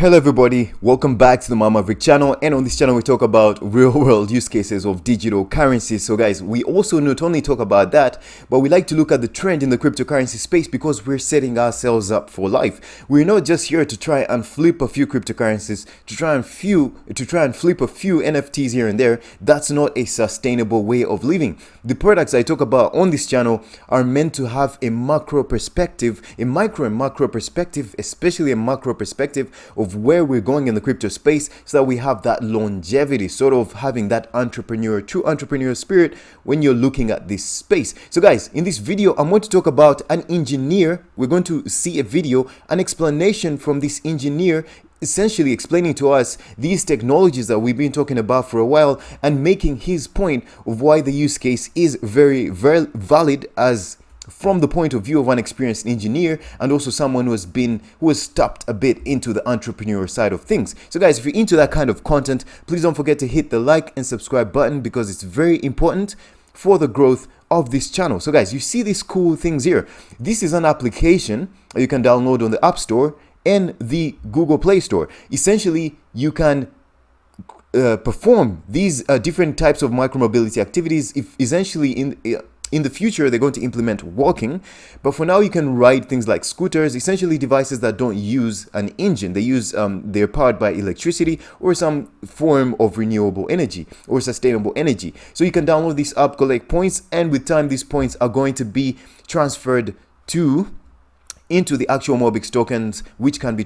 Hello everybody, welcome back to the Mobix channel, and on this channel we talk about real-world use cases of digital currencies. So guys, we also not only talk about that, but we like to look at the trend in the cryptocurrency space because we're setting ourselves up for life. We're not just here to try and flip a few cryptocurrencies, to try and flip a few NFTs here and there. That's not a sustainable way of living. The products I talk about on this channel are meant to have a macro perspective, a micro and macro perspective, especially a macro perspective of where we're going in the crypto space, so that we have that longevity, sort of having that true entrepreneur spirit when you're looking at this space. So guys, in this video, I'm going to talk about an engineer. We're going to see a video, an explanation from this engineer, essentially explaining to us these technologies that we've been talking about for a while and making his point of why the use case is very, very valid as from the point of view of an experienced engineer and also someone who has tapped a bit into the entrepreneur side of things. So guys, if you're into that kind of content, please don't forget to hit the like and subscribe button because it's very important for the growth of this channel. So guys, you see these cool things here. This is an application you can download on the App Store and the Google Play Store. Essentially, you can perform these different types of micromobility activities. If essentially in the future, they're going to implement walking, but for now, you can ride things like scooters, essentially devices that don't use an engine. They're powered by electricity or some form of renewable energy or sustainable energy. So you can download this app, collect points, and with time, these points are going to be transferred into the actual Mobix tokens, which can be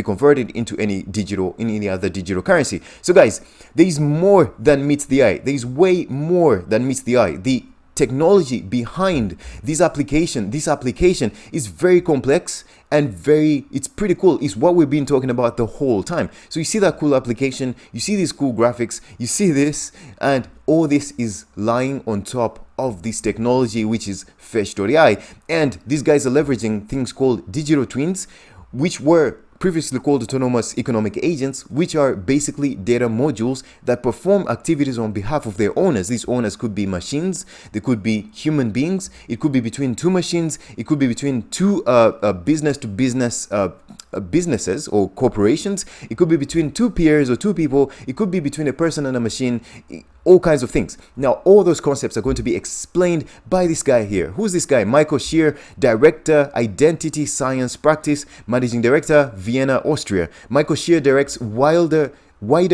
converted into any other digital currency. So guys, there is more than meets the eye. There is way more than meets the eye. The technology behind this application is very complex and it's pretty cool. It's what we've been talking about the whole time. So you see that cool application, you see these cool graphics, you see this, and all this is lying on top of this technology, which is Fetch.AI. And these guys are leveraging things called digital twins, which were previously called autonomous economic agents, which are basically data modules that perform activities on behalf of their owners. These owners could be machines, they could be human beings, it could be between two machines, it could be between two business-to-business businesses or corporations, it could be between two peers or two people, it could be between a person and a machine, all kinds of things. Now, all those concepts are going to be explained by this guy here. Who's this guy? Michael Shea, Director, Identity Science Practice, Managing Director, Vienna, Austria. Michael Shea directs wider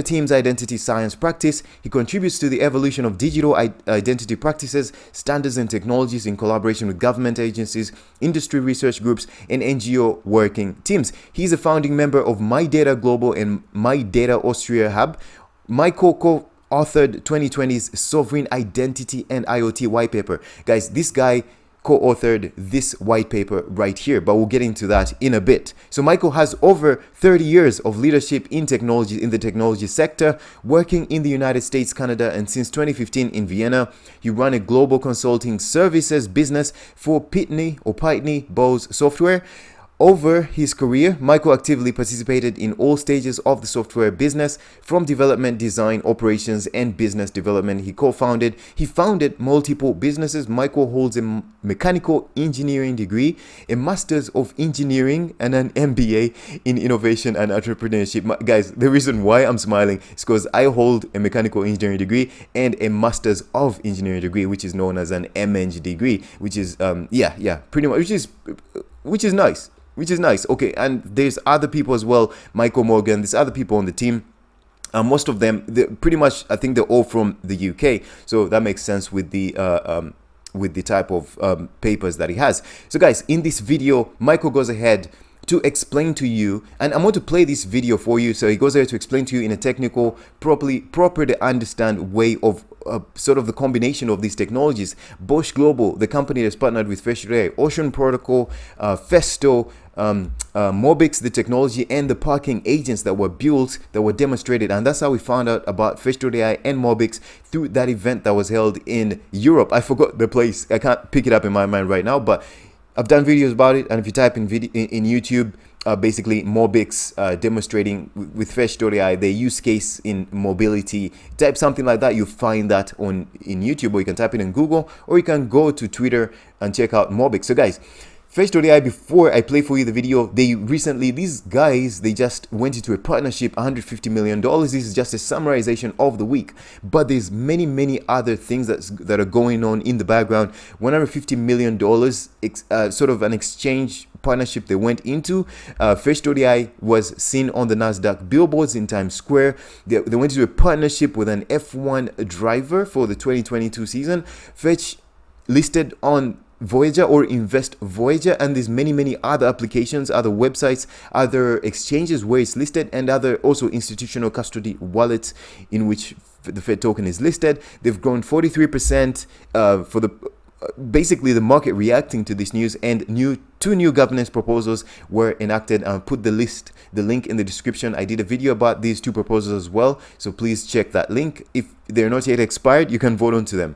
team's identity science practice. He contributes to the evolution of digital identity practices, standards, and technologies in collaboration with government agencies, industry research groups, and NGO working teams. He's a founding member of My Data Global and My Data Austria Hub. Michael co-authored 2020's Sovereign Identity and IoT white paper. Guys, this guy co-authored this white paper right here, but we'll get into that in a bit. So Michael has over 30 years of leadership in the technology sector, working in the United States, Canada, and since 2015 in Vienna. He ran a global consulting services business for Pitney Bowes Software. Over his career, Michael actively participated in all stages of the software business, from development, design, operations, and business development. He founded multiple businesses. Michael holds a mechanical engineering degree, a master's of engineering, and an MBA in innovation and entrepreneurship. Guys, the reason why I'm smiling is because I hold a mechanical engineering degree and a master's of engineering degree, which is known as an MEng degree, which is pretty much, which is nice. Okay, and there's other people as well, Michael Morgan, there's other people on the team. Most of them, pretty much, I think they're all from the UK, so that makes sense with the type of papers that he has. So guys, in this video, Michael goes ahead to explain to you, and I'm going to play this video for you. So he goes there to explain to you in a technical, proper to understand way of sort of the combination of these technologies. Bosch Global, the company that's partnered with Fetch.AI, Ocean Protocol, Festo, Mobix, the technology, and the parking agents that were built, that were demonstrated. And that's how we found out about Fetch.AI and Mobix through that event that was held in Europe. I forgot the place. I can't pick it up in my mind right now, but I've done videos about it, and if you type in YouTube, basically Mobix demonstrating with Fetch.AI their use case in mobility, type something like that, you'll find that in YouTube, or you can type it in Google, or you can go to Twitter and check out Mobix. So guys, Fetch.AI, before I play for you the video, these guys, they just went into a partnership, $150 million. This is just a summarization of the week, but there's many other things that are going on in the background. $150 million, sort of an exchange partnership they went into. Fetch.AI was seen on the NASDAQ billboards in Times Square. They went into a partnership with an F1 driver for the 2022 season. Fetch listed on Voyager or Invest Voyager, and there's many other applications, other websites, other exchanges where it's listed, and other also institutional custody wallets in which the Fed token is listed. They've grown 43% for the basically the market reacting to this news, and two new governance proposals were enacted. I'll put the link in the description. I did a video about these two proposals as well, so please check that link. If they're not yet expired, you can vote onto them.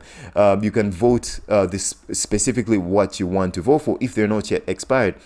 You can vote this specifically what you want to vote for if they're not yet expired.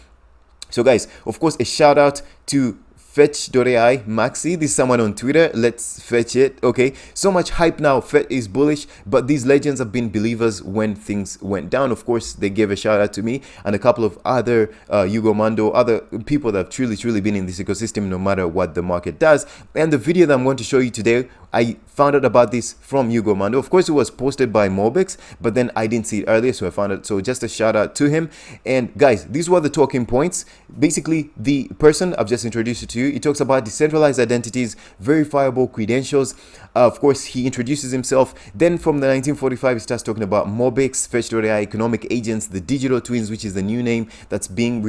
So guys, of course, a shout out to Fetch.AI Maxi. This is someone on Twitter. Let's fetch it. Okay, so much hype now. Fed is bullish, but these legends have been believers when things went down. Of course, they gave a shout out to me and a couple of other Hugo Mando, other people that have truly been in this ecosystem no matter what the market does. And the video that I'm going to show you today, I found out about this from Hugo Mando. Of course, it was posted by Mobix, but then I didn't see it earlier, so I found it. So just a shout out to him. And guys, these were the talking points. Basically, the person I've just introduced you to, he talks about decentralized identities, verifiable credentials. Of course, he introduces himself. Then from the 1945, he starts talking about Mobix, Fetch.AI economic agents, the digital twins, which is the new name that's being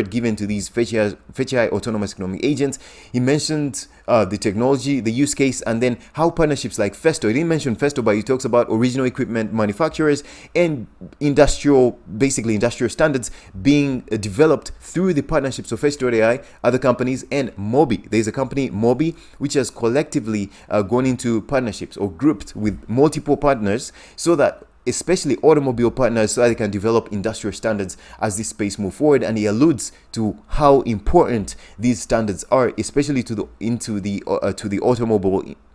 given to these Fetch.AI autonomous economic agents. He mentioned the technology, the use case, and then how partnerships like Festo, he didn't mention Festo, but he talks about original equipment manufacturers and basically industrial standards being developed through the partnerships of Fetch.AI, other companies, and Mobi. There's a company, Mobi, which has collectively gone into partnerships or grouped with multiple partners so that especially automobile partners, so that they can develop industrial standards as this space move forward. And he alludes to how important these standards are, especially to the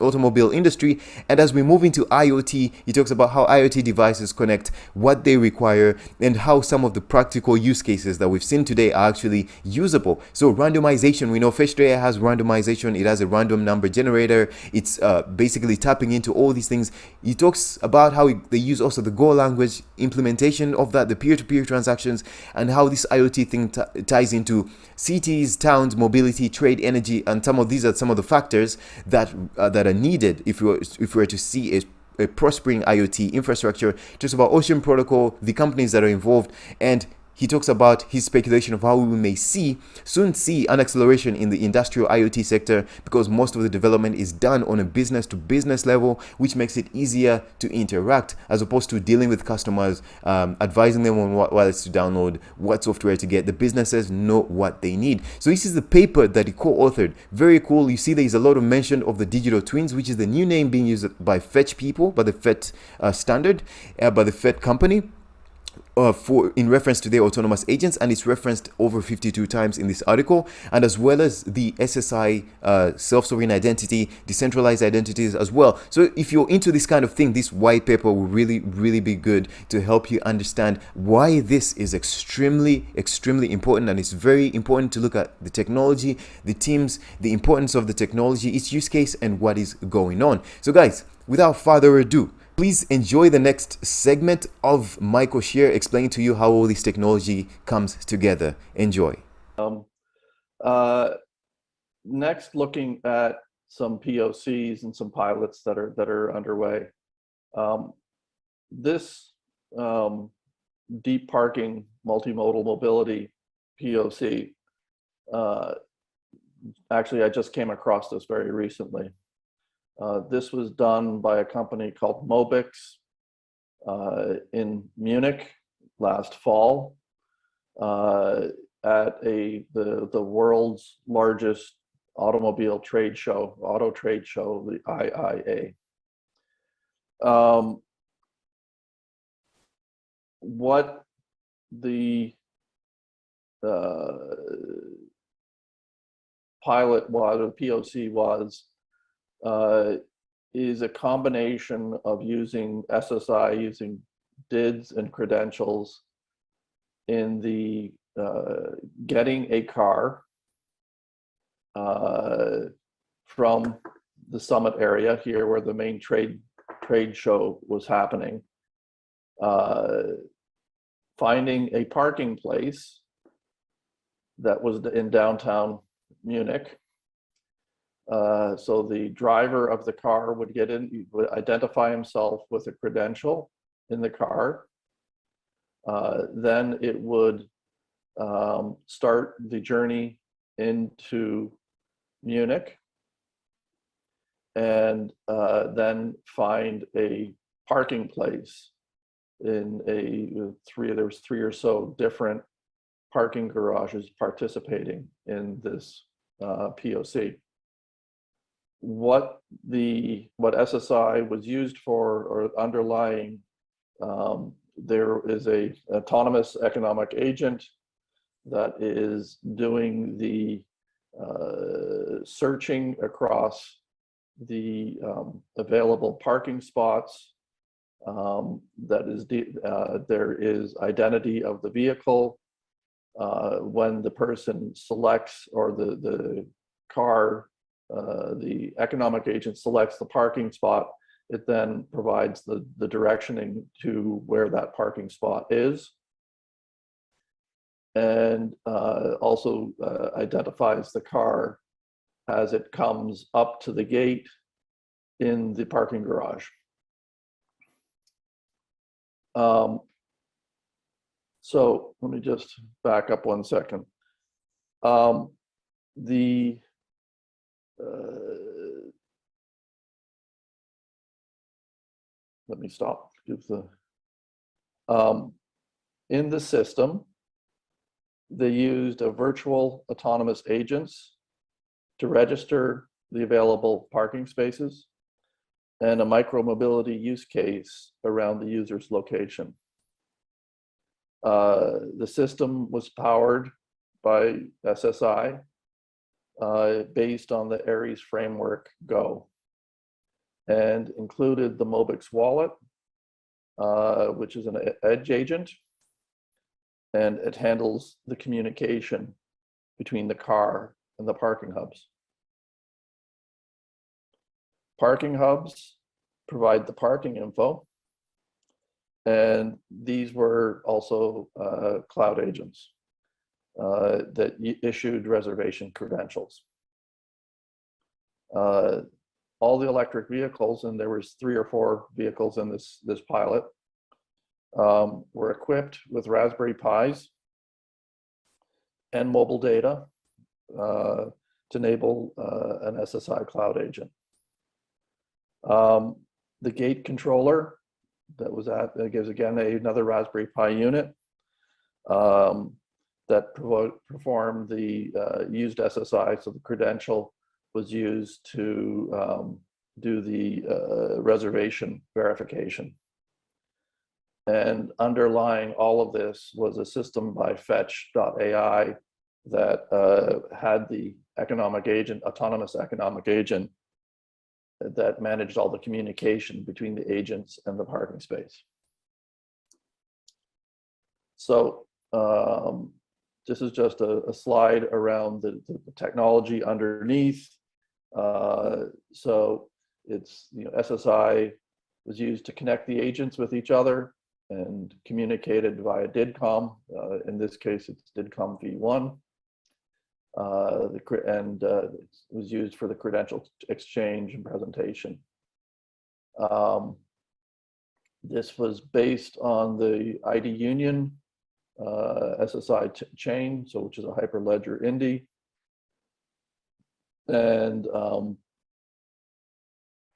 automobile industry. And as we move into IoT, he talks about how IoT devices connect, what they require, and how some of the practical use cases that we've seen today are actually usable. So randomization, we know Fetch.AI has randomization. It has a random number generator. It's basically tapping into all these things. He talks about how they use also the Go language implementation of that, the peer-to-peer transactions, and how this IoT thing ties into cities, towns, mobility, trade, energy, and these are some of the factors that are needed if we were to see a prospering IoT infrastructure. Just about Ocean Protocol, the companies that are involved, and he talks about his speculation of how we may soon see an acceleration in the industrial IoT sector, because most of the development is done on a business-to-business level, which makes it easier to interact as opposed to dealing with customers, advising them on what wallets to download, what software to get. The businesses know what they need. So this is the paper that he co-authored. Very cool. You see there is a lot of mention of the digital twins, which is the new name being used by Fetch people, by the Fetch standard, by the Fetch company. In reference to their autonomous agents, and it's referenced over 52 times in this article, and as well as the SSI, self-sovereign identity, decentralized identities as well. So if you're into this kind of thing, this white paper will really be good to help you understand why this is extremely important. And it's very important to look at the technology, the teams, the importance of the technology, its use case, and what is going on. So guys, without further ado, please enjoy the next segment of Michael Shea explaining to you how all this technology comes together. Enjoy. Next, looking at some POCs and some pilots that are underway. This deep parking multimodal mobility POC, actually I just came across this very recently. This was done by a company called Mobix in Munich last fall at the world's largest auto trade show, the IIA. What the pilot was, or the POC was, is a combination of using SSI, using DIDs and credentials in the getting a car from the summit area here where the main trade show was happening, finding a parking place that was in downtown Munich. So the driver of the car would get in, he would identify himself with a credential in the car. Then it would start the journey into Munich, and then find a parking place in there was three or so different parking garages participating in this POC. What SSI was used for, or underlying, there is a autonomous economic agent that is doing the searching across the available parking spots. That is there is identity of the vehicle. When the person selects, or the car, the economic agent selects the parking spot, it then provides the directioning to where that parking spot is, and also identifies the car as it comes up to the gate in the parking garage. So let me just back up 1 second. Let me stop. In the system, they used a virtual autonomous agents to register the available parking spaces, and a micro-mobility use case around the user's location. The system was powered by SSI based on the Aries framework Go, and included the Mobix wallet, which is an edge agent, and it handles the communication between the car and the parking hubs. Parking hubs provide the parking info, and these were also cloud agents that issued reservation credentials. All the electric vehicles, and there was 3 or 4 vehicles in this pilot, were equipped with Raspberry Pis and mobile data to enable an SSI cloud agent. The gate controller that gives, again, another Raspberry Pi unit that performed the used SSI, so the credential was used to do the reservation verification. And underlying all of this was a system by Fetch.AI that had the economic agent, autonomous economic agent, that managed all the communication between the agents and the parking space. So this is just a slide around the technology underneath. So it's, SSI was used to connect the agents with each other and communicated via DIDCOM. In this case, it's DIDCOM v1. It was used for the credential exchange and presentation. This was based on the ID Union SSI chain, which is a Hyperledger Indy. And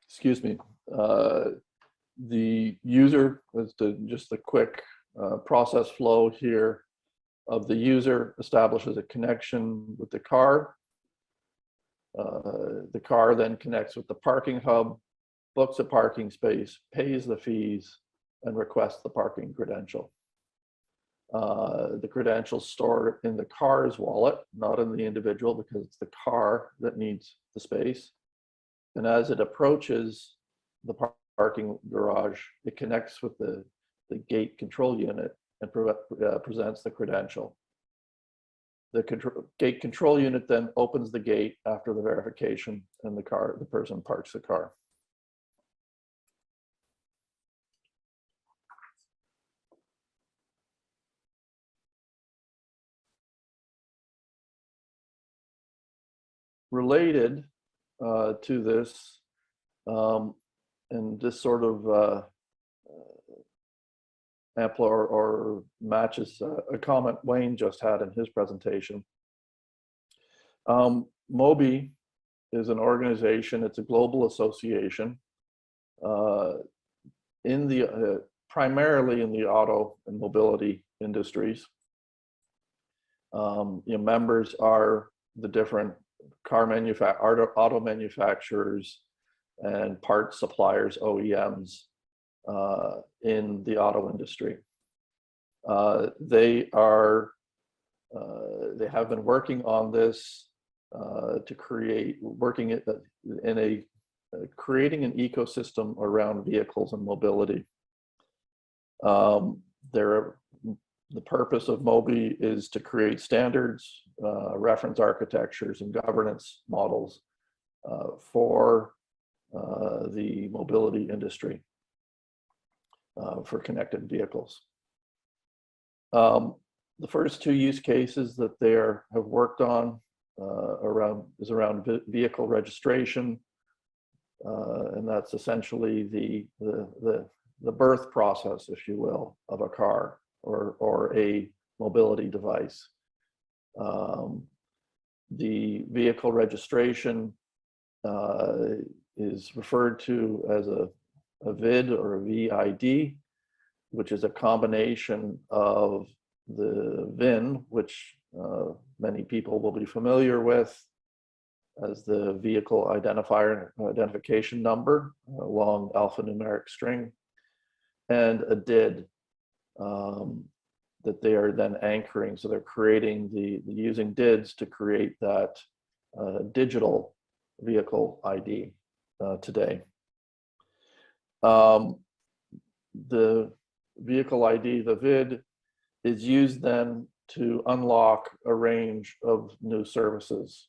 excuse me, the user was just the quick process flow here of the user establishes a connection with the car. The car then connects with the parking hub, books a parking space, pays the fees, and requests the parking credential. The credentials stored in the car's wallet, not in the individual, because it's the car that needs the space. And as it approaches the parking garage, it connects with the gate control unit and presents the credential. The gate control unit then opens the gate after the verification, and the person parks the car. Related to this, and this sort of or matches a comment Wayne just had in his presentation. MOBI is an organization, it's a global association primarily in the auto and mobility industries. Members are the different auto manufacturers and parts suppliers, OEMs, in the auto industry. They have been working on this to creating an ecosystem around vehicles and mobility. The purpose of MOBI is to create standards, reference architectures, and governance models for the mobility industry for connected vehicles. The first two use cases that they have worked on is around vehicle registration, and that's essentially the birth process, if you will, of a car or a mobility device. The vehicle registration is referred to as a VID or a VID, which is a combination of the VIN, which many people will be familiar with as the vehicle identification number, a long alphanumeric string, and a DID that they are then anchoring. So they're creating using DIDs to create that digital vehicle ID today. The vehicle ID, the VID, is used then to unlock a range of new services.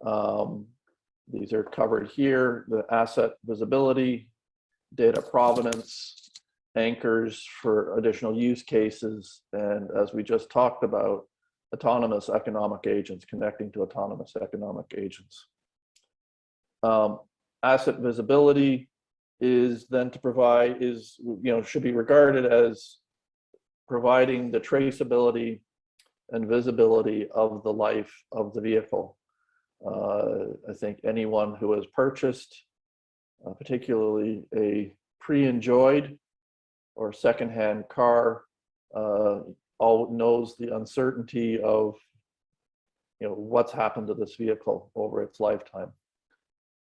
These are covered here: the asset visibility, data provenance, anchors for additional use cases, and as we just talked about, autonomous economic agents, connecting to autonomous economic agents. Asset visibility is then to provide, should be regarded as providing the traceability and visibility of the life of the vehicle. I think anyone who has purchased, particularly a pre-enjoyed or secondhand car, all knows the uncertainty of what's happened to this vehicle over its lifetime.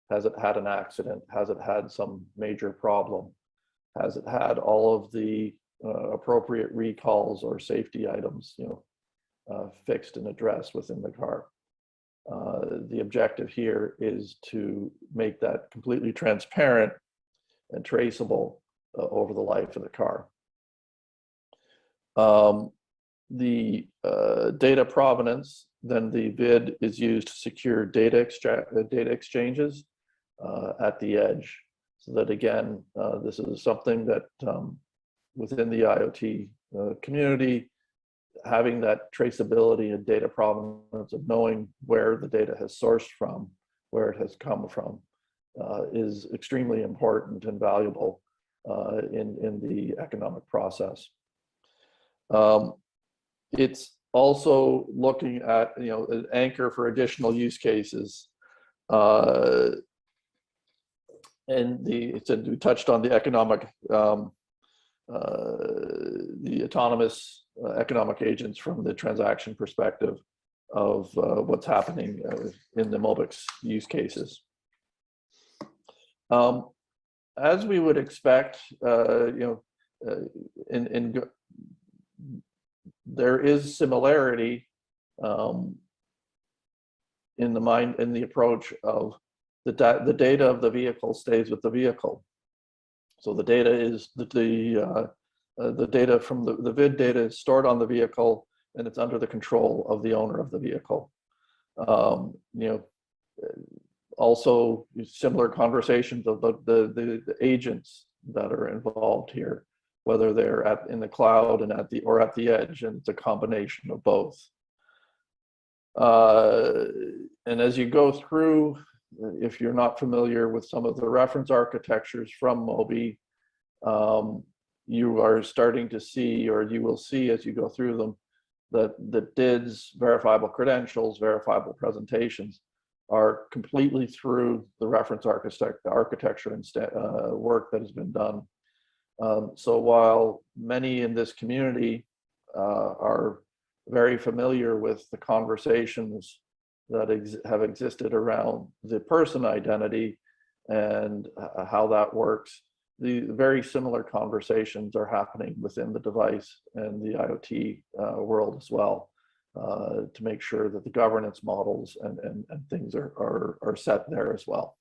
Has it had an accident? Has it had some major problem? Has it had all of the appropriate recalls or safety items fixed and addressed within the car? The objective here is to make that completely transparent and traceable over the life of the car. The data provenance, then the VID is used to secure data exchanges at the edge. So that again, this is something that within the IoT community, having that traceability and data provenance of knowing where the data has sourced from, where it has come from, is extremely important and valuable in the economic process. It's also looking at an anchor for additional use cases. And we touched on the economic, the autonomous economic agents from the transaction perspective of what's happening in the Mobix use cases. As we would expect, there is similarity in the approach of the data of the vehicle stays with the vehicle. So the data is the data from the VID data is stored on the vehicle, and it's under the control of the owner of the vehicle. Also similar conversations of the agents that are involved here, whether they're in the cloud and at the edge, and it's a combination of both. And as you go through, if you're not familiar with some of the reference architectures from Mobi, you are starting to see, or you will see as you go through them, that the DIDs, verifiable credentials, verifiable presentations, are completely through the reference architecture and work that has been done. So while many in this community are very familiar with the conversations that have existed around the person identity and how that works, the very similar conversations are happening within the device and the IoT world as well, to make sure that the governance models and things are set there as well.